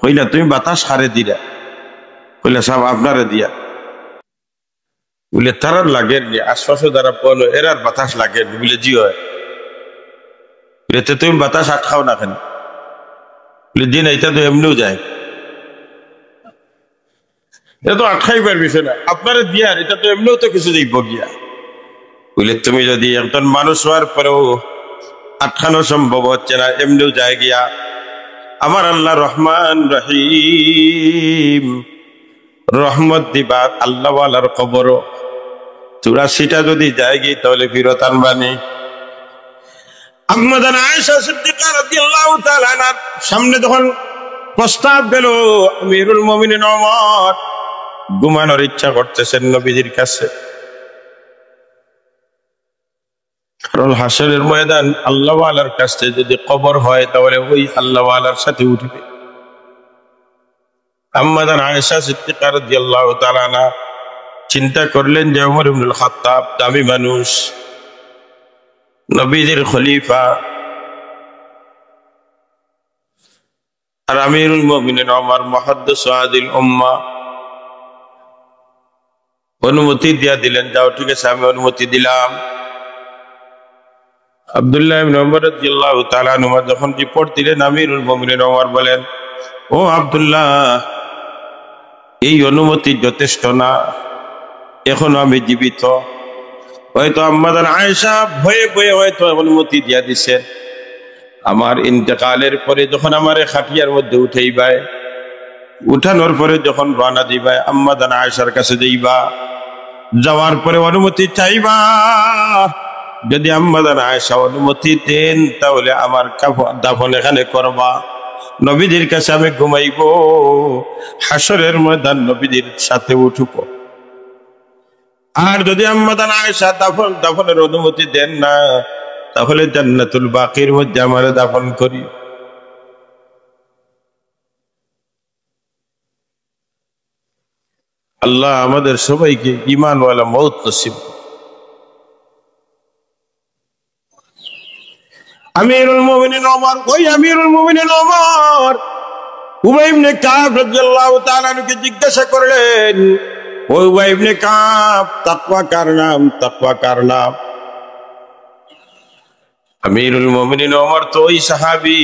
Speaker 1: কইলা তুমি বাতাস হারে দিলা, কইলা সাহেব আপনারে দিয়া, বলে তারার লাগেন আশপাশে যারা পড়লো এরার বাতাস লাগেন, বলে জি হয়। বলে তুমি বাতাস আটকাও না কেন? বলে দিন এটা তো এমনিও যায়, এটা তো আটকাইবার বিষয় না, আপনারা দিয়ার এটা তো এমনিও তো কিছু যাইব গিয়া। বলে তুমি যদি একজন মানুষ হওয়ার পরেও আটকানো সম্ভব হচ্ছে না, এমনিও যায় গিয়া, আমার আল্লাহ রহমান রহিম, রহমত দিবা আল্লাহ ওয়ালার কবর 84টা যদি যায় গিয়ে তাহলে ফিরত আনবানি। আম্মাদান আয়েশা সিদ্দিকা রাদিয়াল্লাহু তাআলা আনহার সামনে যখন প্রস্তাব গেল, আমিরুল মুমিনিন ওমর ঘুমানোর ইচ্ছা করতেছেন নবীজির কাছে। কারণ হাসরের ময়দান আল্লাহ ওয়ালার কাছে যদি কবর হয় তাহলে ওই আল্লাহ ওয়ালার সাথে উঠবে। আম্মাদান আয়েশা সিদ্দিকা রাদিয়াল্লাহু তাআলা আনহা চিন্তা করলেন যে ওমর ইবনুল খাত্তাব দামি মানুষ, নবীজির খলিফা, আর আমিরুল মুমিনিন ওমর মুহাদ্দিস আদিল উম্মাহ, অনুমতি দিয়া দিলেন, যাও ঠিক আছে আমি অনুমতি দিলাম। আব্দুল্লাহ ইবনে ওমর রাদিয়াল্লাহু তাআলা আনহু যখন রিপোর্ট দিলেন, আমিরুল মুমিনিন ওমর বলেন, ও আব্দুল্লাহ, এই অনুমতি যথেষ্ট না, এখনো আমি জীবিত। হয়তো আম্মাদান আয়েশা ভয়ে ভয়ে হয়তো অনুমতি দিয়া দিছে, আমার ইন্তেকালের পরে যখন আমার খাটিয়ার মধ্যে উঠাইবাই, উঠানোর পরে যখন রওনা দিবাই, আম্মাদান আয়েশার কাছে যাইবা, যাওয়ার পরে অনুমতি চাইবা। যদি আম্মাদান আয়েশা অনুমতি দেন তাহলে আমার দাফন এখানে করবা, নবীজির কাছে আমি ঘুমাইবো, হাসরের ময়দান নবীজির সাথে উঠব। আর যদি আম্মাদান আয়েশা দাফনের অনুমতি দেন না, তাহলে জান্নাতুল বাকির মধ্যে আমার দাফন করি। আল্লাহ আমাদের সবাইকে ঈমানওয়ালা মওত নসিব। আমিরুল মুমিনিন ওমর, ওই আমিরুল মুমিনিন ওমর উবাই ইবনে কাব রাদিয়াল্লাহু তাআলা আনহুকে জিজ্ঞাসা করলেন, ও উবাই ইবনে কাব, তাকওয়া কার নাম? তাকওয়া কার নাম? আমিরুল মুমিনিন ওমর তো ওই সাহাবী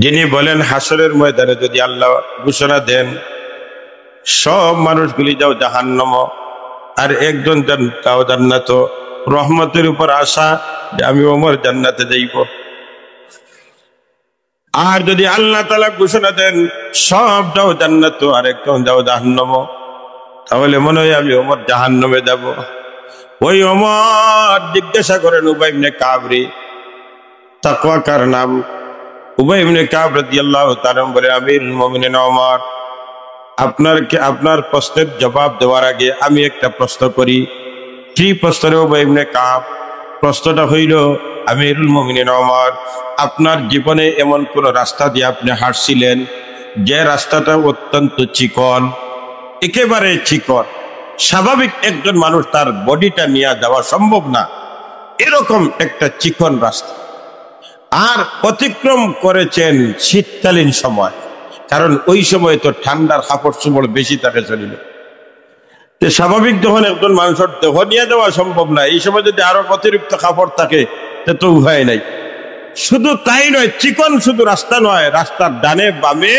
Speaker 1: যিনি বলেন হাসরের ময়দানে যদি আল্লাহ ঘোষণা দেন সব মানুষগুলি যাও জাহান্নাম আর একজন যাও জান্নাত, রহমতের উপর আশা যে আমি ওমর জান্নাতে যাইব। আর যদি আল্লাহ তাআলা ঘোষণা দেন সব যাও জান্নাত আর একজন যাও জাহান্নাম, তাহলে মনে হয় আমি ওমর জাহান্নামে যাব। ওই ওমর জিজ্ঞাসা করেন উবাই ইবনে কাব রে, তাকওয়া কার নাম? উবাই ইবনে কাব রাদিয়াল্লাহু তাআলা বলে, আমিরুল মুমিনিন ওমর, আপনার প্রশ্নের জবাব দেওয়ার আগে আমি একটা প্রশ্ন করি। কি প্রশ্ন রে উবাই ইবনে কাব? প্রশ্নটা হইল, আমিরুল মুমিনিন ওমর, আপনার জীবনে এমন কোন রাস্তা দিয়ে আপনি হাঁটছিলেন যে রাস্তাটা অত্যন্ত চিকন, একেবারে চিকন, স্বাভাবিক একজন মানুষ তার বডিটা নিয়ে যাওয়া সম্ভব না, এরকম একটা চিকন রাস্তা, আর অতিক্রম করেছেন শীতকালীন সময়, কারণ ওই সময় তো ঠান্ডার কাপড় চোপড় বেশি থাকে শরীরে। স্বাভাবিক যখন একজন মানুষের দেহ নিয়ে যাওয়া সম্ভব না, এই সময় যদি আরো অতিরিক্ত কাপড় থাকে তো উপায় নাই। শুধু তাই নয়, চিকন শুধু রাস্তা নয়, রাস্তার ডানে বামে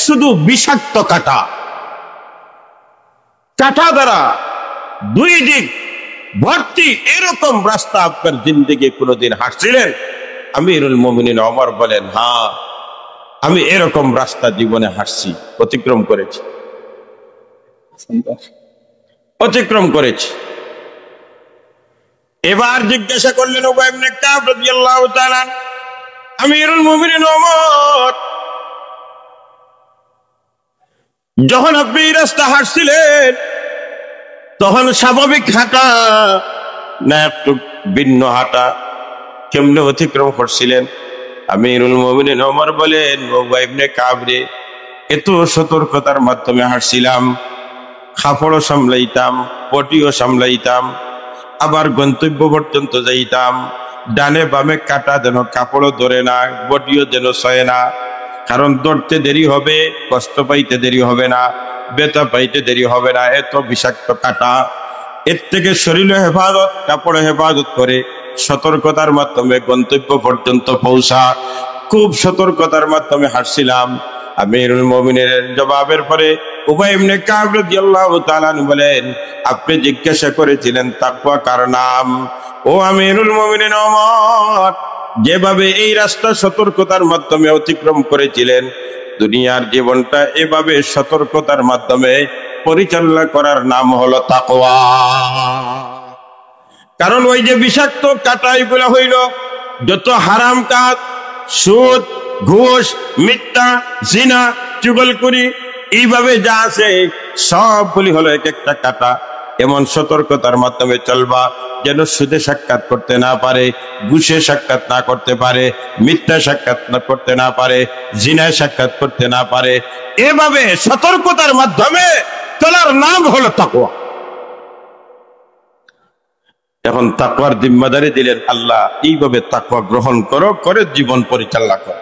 Speaker 1: শুধু বিষাক্ত কাঁটা, কাঁটা দ্বারা দুই দিক ভর্তি, এরকম রাস্তা আপনার জিন্দেগি কোনোদিন হাঁটছিলেন? আমিরুল মুমিনিন ওমর বলেন, হ্যাঁ আমি এরকম রাস্তা জীবনে হাঁটছি, অতিক্রম করেছি, অতিক্রম করেছি। এবার জিজ্ঞাসা করলেন উবাই ইবনে কাব রাদিয়াল্লাহু তাআলা, আমিরুল মুমিনিন ওমর, যখন আপনি এই রাস্তা হাঁটছিলেন তখন স্বাভাবিক হাঁটা না একটু ভিন্ন হাঁটা, কেমনে অতিক্রম করছিলেন? আমিরুল মুমিনিন ওমর বলেন, উবাই ইবনে কাব রে, এত সতর্কতার মাধ্যমে হাঁটছিলাম, কাপড়ও সামলাইতাম, পটিও সামলাইতাম, আবার গন্তব্য পর্যন্ত যাইতাম, ডানে বামে কাটা যেন কাপড়ও ধরে না, বটিও যেন সয়ে না, কারণ ধরতে দেরি হবে, কষ্ট পাইতে দেরি হবে না, ব্যথা পাইতে দেরি হবে না, এত বিষাক্ত কাটা। এর থেকে শরীরে হেফাজত, কাপড়ে হেফাজত করে সতর্কতার মাধ্যমে গন্তব্য পর্যন্ত পৌঁছা, খুব সতর্কতার মাধ্যমে হাঁটছিলাম। আমিরুল মুমিনিনের জবাবের পরে উবাই ইবনে কাব রাদিয়াল্লাহু তাআলা বলেন, আপনি জিজ্ঞাসা করেছিলেন তাকওয়া কার নাম? ও আমিরুল মুমিনিন ওমর, যেভাবে এই রাস্তা সতর্কতার মাধ্যমে অতিক্রম করেছিলেন, দুনিয়ার জীবনটা এভাবে সতর্কতার মাধ্যমে পরিচালনা করার নাম হলো তাকওয়া। কারণ ওই যে বিষাক্ত কাঁটা, এগুলা হইল যত হারাম কাজ, সুদ, ঘুষ, মিথ্যা, জিনা, চুগলখড়ি, এইভাবে যা আছে সবগুলি হলো এক একটা কাঁটা। এমন সতর্কতার মাধ্যমে চলবা যেন সুদে সাক্ষাৎ করতে না পারে, ঘুষে সাক্ষাৎ না করতে পারে, মিথ্যা সাক্ষাৎ না করতে না পারে, জিনায় সাক্ষাৎ করতে না পারে। এভাবে সতর্কতার মাধ্যমে চলার নাম হলো তাকওয়া। এখন তাকওয়ার জিম্মাদারি দিলেন আল্লাহ, এইভাবে তাকওয়া গ্রহণ করো, করে জীবন পরিচালনা করো।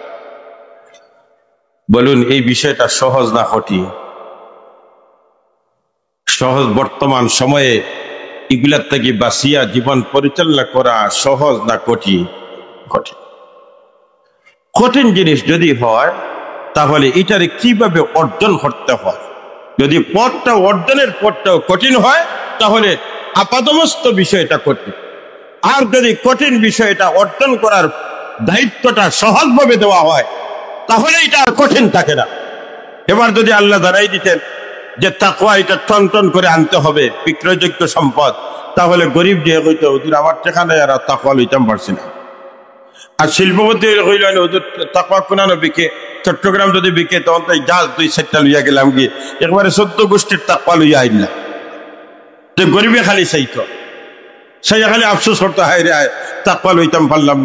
Speaker 1: বলুন এই বিষয়টা সহজ না কঠিন? সহজ। বর্তমান সময়ে এগুলার থেকে বাঁচিয়া জীবন পরিচালনা করা সহজ না কঠিন? কঠিন। কঠিন জিনিস যদি হয় তাহলে এটারে কিভাবে অর্জন করতে হয়, যদি পথটা অর্জনের পথটাও কঠিন হয় তাহলে আপাতমস্ত বিষয়টা কঠিন। আর যদি কঠিন বিষয়টা অর্জন করার দায়িত্বটা সহজভাবে দেওয়া হয় তাহলে এটা আর কঠিন থাকে না। এবার যদি আল্লাহ জানাই দিতেন যে তাকওয়া এটা টন টন করে আনতে হবে, বিক্রয়যোগ্য সম্পদ, তাহলে গরিব দিয়ে হইতো হুজুর আমার টাকা নেই, আর তাকওয়া লইতাম পারছি না। আর শিল্পপতি হইল হুজুর তাকওয়া কোনানো বিকে, চট্টগ্রাম যদি বিকে তখন তো জাহাজ 2-4টা লইয়া গেলাম, গিয়ে একবারে 14 গোষ্ঠীর তাকওয়া লইয়া আইলাম। তো গরিবে খালি চাইতো, সেই খালি আফসোস করতে, হায় রে তাকওয়া লইতাম পারলাম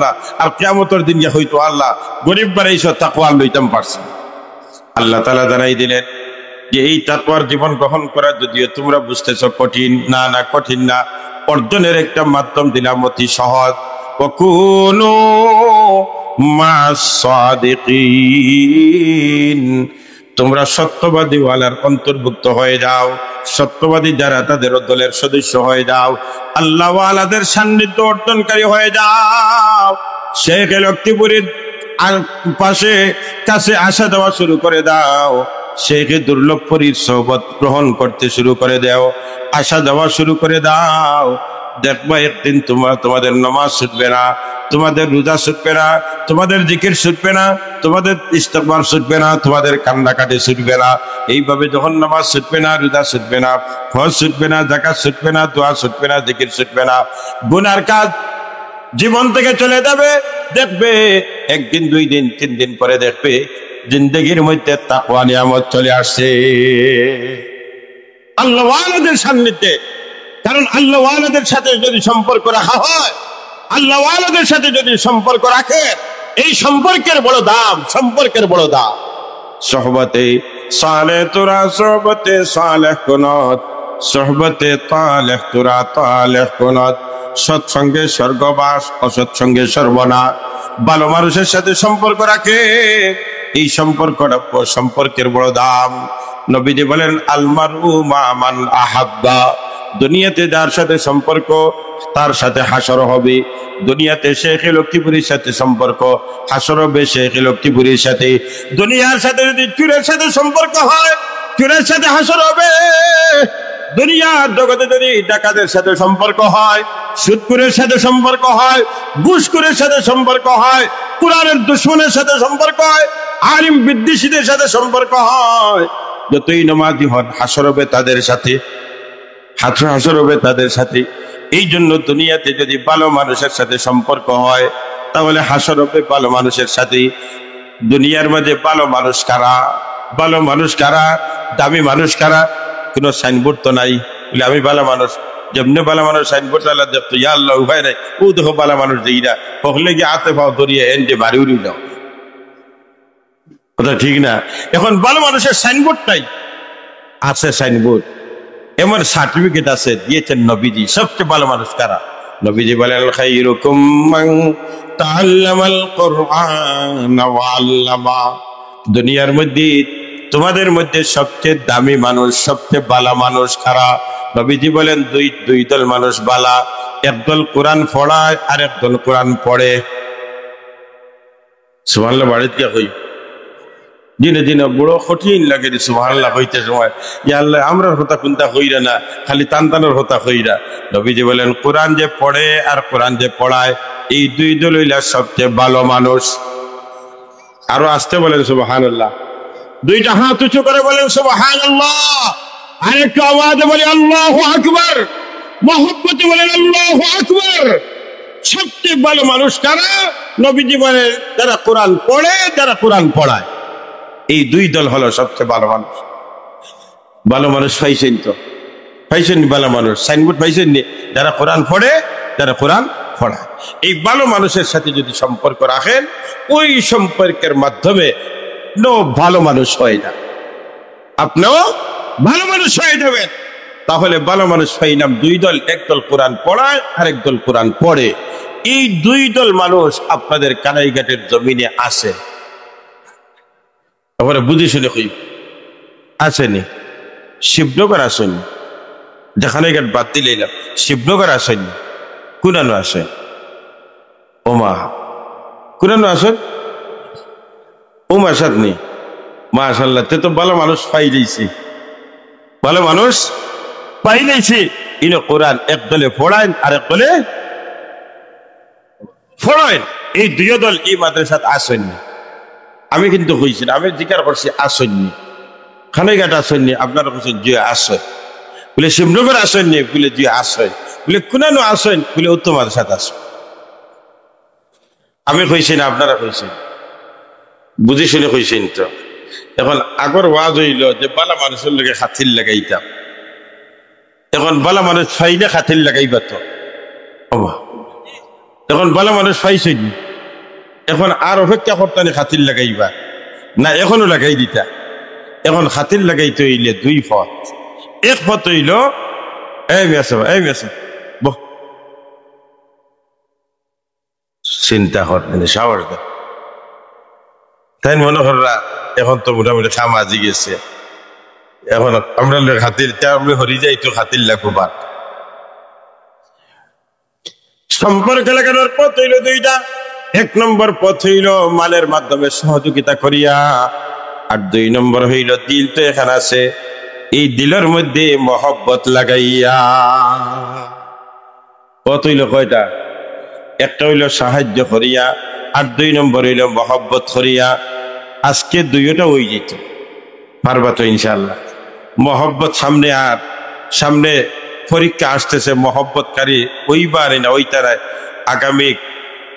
Speaker 1: না। আর কিয়ামতের দিন গিয়ে হইতো আল্লাহ গরিব বানাইছ, তাকওয়া লইতাম পারছি। আল্লাহ তাআলা জানাই দিলেন যে এই তাকওয়ার জীবন গ্রহণ করা যদিও তোমরা বুঝতেছ কঠিন, না না কঠিন না, অর্জনের একটা মাধ্যম দিলাম অতি সহজ। ওয়াকুনু মা'আস সাদিকিন, তোমরা সত্যবাদী ওয়ালার অন্তর্ভুক্ত হয়ে যাও, সত্যবাদী যারা তাদের দলের সদস্য হয়ে যাও, আল্লাহ ওয়ালাদের সান্নিধ্য অর্জনকারী হয়ে যাও। শেখ লক্ষ্মীপুরীর আর পাশে কাছে আসা দেওয়া শুরু করে দাও, শেখে দুর্লভ পরীর সোহবত গ্রহণ করতে শুরু করে দাও, আসা দেওয়া শুরু করে দাও। দেখবা একদিন তোমাদের নামাজ ছুটবে না, তোমাদের রোজা ছুটবে না, তোমাদের জিকির ছুটবে না, তোমাদের ইস্তেগফার ছুটবে না, তোমাদের কান্নাকাটি ছুটবে না। এইভাবে যখন নামাজ ছুটবে না, রোজা ছুটবে না, হজ ছুটবে না, যাকাত ছুটবে না, দোয়া ছুটবে না, জিকির ছুটবে না, গুনার কাজ জীবন থেকে চলে যাবে। দেখবে একদিন, 2 দিন, 3 দিন পরে দেখবে জিন্দগির মধ্যে তাকওয়া নিয়ামত চলে আসছে আল্লাহ ওয়ালাদের সান্নিধ্যে। কারণ আল্লাহ ওয়ালাদের সাথে যদি সম্পর্ক রাখা হয়, আল্লাহ ওয়ালাদের সাথে যদি সম্পর্ক রাখে, এই সম্পর্কের বড় দাম, সম্পর্কের বড় দাম। সোহবতে সালেহ তোরা সোহবতে সালেহ কুনত, সোহবতে তালেহ তোরা তালেহ কুনত। সৎসঙ্গে স্বর্গবাস, অসৎসঙ্গে সর্বনাশ। ভালো মানুষের সাথে সম্পর্ক রাখে, এই সম্পর্কটা সম্পর্কের বড় দাম। নবীজি বলেন আল মারউ মা মান আহাব্বা, দুনিয়াতে যার সাথে সম্পর্ক তার সাথে হাসর হবে। দুনিয়াতে শেখ লক্ষ্মীপুরীর সাথে সম্পর্ক, হাসর হবে শেখ লক্ষ্মীপুরীর সাথে। দুনিয়ার সাথে যদি চুরের সাথে সম্পর্ক হয়, চুরের সাথে হাসর হবে। দুনিয়ার জগতে যদি ডাকাতের সাথে সম্পর্ক হয়, সুদখোরের সাথে সম্পর্ক হয়, ঘুষখোরের সাথে সম্পর্ক হয়, কুরআনের দুশমনের সাথে সম্পর্ক হয়, আলিম বিদ্বেষীদের সাথে সম্পর্ক হয়, যতই নামাজি হন হাসর হবে তাদের সাথে, হাসর হবে তাদের সাথে। এই জন্য দুনিয়াতে যদি ভালো মানুষের সাথে সম্পর্ক হয়, তাহলে হাসর হবে ভালো মানুষের সাথে। দুনিয়ার মধ্যে ভালো মানুষ কারা, ভালো মানুষ কারা, দামি মানুষ কারা? কোনো সাইনবোর্ড তো নাই বলে আমি ভালো মানুষ। যেমনি ভালো মানুষ সাইনবোর্ড চালা দেখতো, ইয়া আল্লাহ উপায় নাই, ও দেখো ভালো মানুষ দিইরা, হকলে গিয়ে হাতে পাও ধরিয়ে এন যে বাড়ি উড়ি দাও, কথা ঠিক না? এখন ভালো মানুষের সাইনবোর্ড নাই, আছে সাইনবোর্ড, এমন সার্টিফিকেট আছে, দিয়েছেন নবীজি। সবচেয়ে ভালো মানুষ কারা? নবীজি বলেন খায়রুকুম মান তাআল্লামাল কুরআন ওয়া আল্লামা। দুনিয়ার মধ্যে তোমাদের মধ্যে সবচেয়ে দামি মানুষ, সবচেয়ে ভালো মানুষ কারা? নবীজি বলেন দুই দল মানুষ বালা, একদল কোরআন পড়ায় আর একদল কোরআন পড়ে। সুবহানাল্লাহ বাড়িতে হই দিনে দিনে বড় কঠিন লাগে রে সুবহানাল্লাহ হইতে সময়। ইয়া আল্লাহ আমরার কথা কোনটা হইরা না, খালি তানতানোর কথা হইরা। নবীজি বলেন কোরআন যে পড়ে আর কোরআন যে পড়ায়, এই 2 দল হইলা সবচেয়ে ভালো মানুষ। আরো আসতে বলেন সুবহানাল্লাহ, 2টা হাত উঁচু করে বলেন সুবহানাল্লাহ, আরেকটু আওয়াজে বলি আল্লাহু আকবার, মহব্বতে বলেন আল্লাহু আকবার। সবচেয়ে ভালো মানুষ কারা? নবীজি বলেন যারা কোরআন পড়ে, যারা কোরআন পড়ায়। এই 2 দল হলো সবচেয়ে ভালো মানুষ। ভালো মানুষ পাইছেন তো? পাইছেন ভালো মানুষ? সাইনবোর্ড পাইছেন নি? যারা কোরআন পড়ে, যারা কোরআন পড়ায়। এই ভালো মানুষের সাথে যদি সম্পর্ক রাখেন, ওই সম্পর্কের মাধ্যমে ভালো মানুষ হয় না, আপনিও ভালো মানুষ হয়ে যাবেন। তাহলে ভালো মানুষ পাইলাম 2 দল, একদল কোরআন পড়ায় আর একদল কোরআন পড়ে। এই 2 দল মানুষ আপনাদের কানাইঘাটের জমিনে আছে, তারপরে বুঝে শুনে কই আসেনি। শিবনগর আসেনি, কানাইঘাট বাদ দিলাম, শিবনগর আসেনি, কোরআনও আসে। ওমা কোরআনও আসেন, ওমা সাথে মাশাআল্লাহ, তে তো ভালো মানুষ পাই যাইছি, ভালো মানুষ পাই যাইছি। ইনো কোরআন একদলে পড়ায় আর একদলে পড়ায়। এই 2 দল এই মাদ্রাসাত আসেননি। আমি কিন্তু হইছি না, আমি জিজ্ঞার করছি আসেননি, কানাইঘাট আসেননি, আপনারা বলছেন যে আসে, বলে শিবনগর আসেননি, বলে যে আসে, বলে কোরআনও আসেন, বলে উত্তম মাদ্রাসাত আসে। আমি কইছি না, আপনারা কইছেন, বুঝি শুনে কইছেন তো। এখন আগর ওয়াজ হইল যে বালা মানুষের লগে খাতির লাগাইতাম, এখন বালা মানুষ ফাইলে খাতির লাগাইবা তো। এখন বালা মানুষ ফাইছেন, এখন আর অপেক্ষা করতানি খাতির লাগাইবা না, এখনো লাগাই দিতা। এখন খাতির লাগাইতে হইলে 2 পথ। এক পথ হইল এই মেসো বহ, চিন্তা কর সাহস দে, তাই মনে কররা এখন তো মোটামুটি খামাজি গেছে, এখন আমরা খাতির আমরা হরি যাই তো খাতির লাগবো। বাদ সম্পর্ক লাগানোর পথ হইল 2টা। এক নম্বর পথ হইল মালের মাধ্যমে সহযোগিতা করিয়া, আর 2 নম্বর হইল দিল তো এখানে আছে, এই দিলের মধ্যে মহব্বত লাগাইয়া। পথ হইল কয়টা? একটা হইল সাহায্য করিয়া, আর 2 নম্বর হইল মহব্বত করিয়া। আজকে দুইটা হয়ে যেত, পারবা তো ইনশাআল্লাহ। মহব্বত সামনে, আর সামনে পরীক্ষা আসতেছে, মহব্বতকারী ওইবারে না ওই তারায় আগামী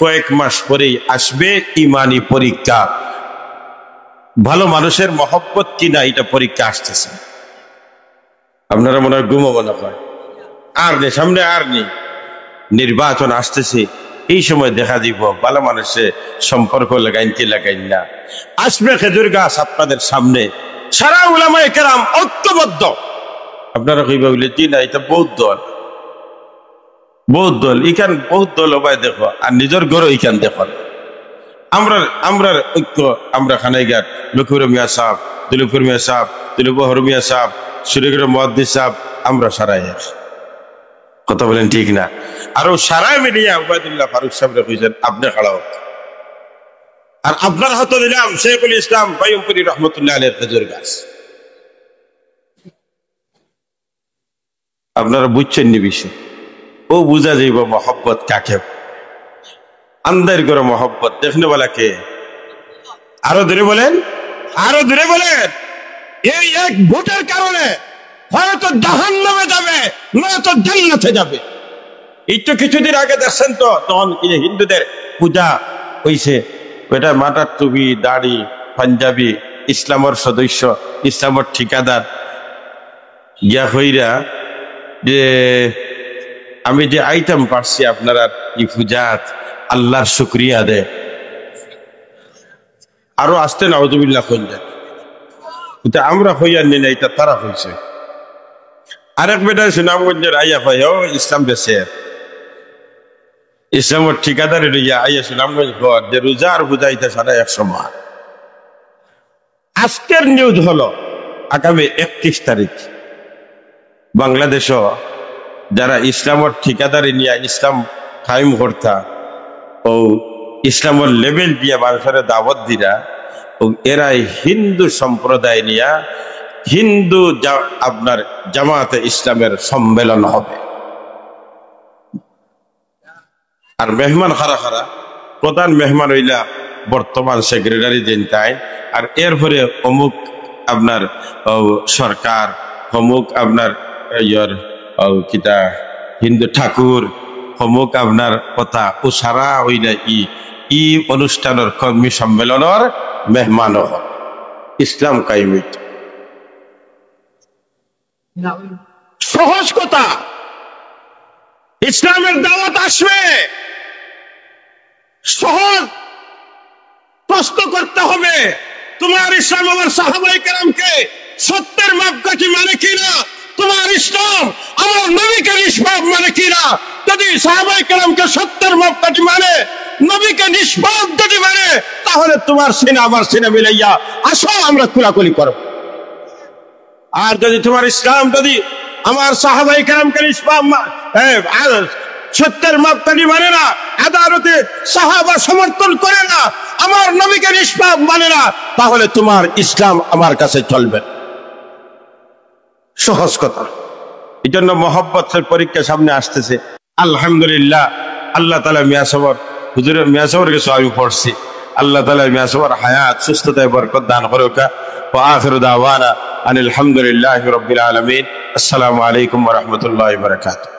Speaker 1: কয়েক মাস পরেই আসবে ইমানি পরীক্ষা। ভালো মানুষের মহব্বত কিনা এটা পরীক্ষা আসতেছে। আপনারা মনে হয় ঘুমো মনে হয় আর নেই, সামনে আর নেই, নির্বাচন আসতেছে। এই সময় দেখা দিব ভালো মানুষের সম্পর্ক লাগাইন কি লাগাইন না। আসবে খেজুর গাছ আপনাদের সামনে, সারা উলামায়ে কেরাম ঐক্যবদ্ধ। আপনারা কইবা বলে জি না, এটা বৌদ্ধ দল, বৌদ্ধ দল ইখান বৌদ্ধ দল ওবাই দেখো, আর নিজের ঘরও ইখান দেখো। আমরা ঐক্য, আমরা খানাইঘাট লক্ষ্মীর মিয়া সাহেব, দিলীপুর মিয়া সাহেব, দিলীপহর মিয়া সাহেব, সুরেগের মহাদ্দিস সাহেব, আমরা সারাই এক কথা বলেন ঠিক না? আর ও সারাই মিলিয়া উবাইদুল্লাহ ফারুক সাহেব কইছেন আপনি খাড়াও, আর আপনার হাতে দিলাম শেখুল ইসলাম বাইয়ুমপুরি রহমতুল্লাহ আলাইহির খেজুর গাছ। আপনারা বুঝছেন নি বিষয়? ও বুঝা যাইব মহব্বত কাকে। আন্দার করে মহব্বত দেখনে বলা কে? আরো দূরে বলেন, আরো দূরে বলেন। এই এক ভোটের কারণে হয়তো জাহান্নামে যাবে, নয়তো জান্নাতে যাবে। এই তো কিছুদিন আগে দেখছেন তো, তখন হিন্দুদের পূজা হইছে, ওইটা মাথার টুপি, দাড়ি, পাঞ্জাবি, ইসলামের সদস্য, ইসলামের ঠিকাদার ইয়া হইরা যে আমি যে আইটেম পারছি আপনারা এই পূজাত আল্লাহর শুকরিয়া দে। আরো আসতে নাউযুবিল্লাহ কইলেন, এটা আমরা হইয়ার নি না, এটা তারা হইছে। আরেক বেটা সুনামগঞ্জের আইয়া ভাই ও ইসলাম দেশে ইসলামের ঠিকাদারি লইয়া আইয়া সুনামগঞ্জ ঘর যে রোজা আর পূজাইতে সারা 100 মাস। আজকের নিউজ হলো আগামী 31 তারিখ বাংলাদেশও যারা ইসলামের ঠিকাদারি নিয়ে ইসলাম কায়েম করতা ও ইসলামের লেভেল দিয়ে মানুষের দাওয়াত দিরা, এরাই হিন্দু সম্প্রদায় নিয়ে হিন্দু আপনার জামাতে ইসলামের সম্মেলন হবে। আর মেহমান খারা খারা, প্রধান মেহমান হইলা বর্তমান সেক্রেটারি জেনতাই, আর এরপরে অমুক আপনার সরকার, অমুক আপনার কিতা হিন্দু ঠাকুর, অমুক আপনার কথা ও সারা হইলা ই অনুষ্ঠানের কর্মী সম্মেলনের মেহমান ইসলাম কায়েমিত। সহজ কথা, ইসলামের দাওয়াত আসবে, সহজ প্রশ্ন করতে হবে তোমার ইসলাম আমার সাহাবায়ে কেরামকে সত্যের মাপকাঠি মানে কিনা, তোমার ইসলাম আমার নবীকে নিষ্পাপ মানে কিনা। যদি সাহাবায়ে কেরামকে সত্যের মাপকাঠি মানে, নবীকে নিষ্পাপ যদি মানে, তাহলে তোমার সিনা আমার সিনা মিলাইয়া আসো আমরা কুলাকুলি করব। আর যদি তোমার ইসলাম যদি আমার সাহাবায়ে কেরামকে নিষ্পাপ সত্যের মাপকাঠি মানে না, আদালতে সাহাবা সমর্থন করে না, আমার নবীকে নিষ্পাপ মানে না, তাহলে তোমার ইসলাম আমার কাছে চলবে। সহজ কথা। এই জন্য মহব্বতের পরীক্ষা সামনে আসতেছে। আলহামদুলিল্লাহ, আল্লাহ তাআলা মিয়া সবর হুজুরের মিয়া সবর কাছে আমি পড়ছি, আল্লাহ তাআলা মিয়া সবর হায়াত সুস্থতায় বরকত দান করুক। ওয়া আখিরু দাওয়ানা আনিল হামদুলিল্লাহি রাব্বিল আলামিন। আসসালামু আলাইকুম ওয়া রাহমাতুল্লাহি ওয়া বারাকাতুহু।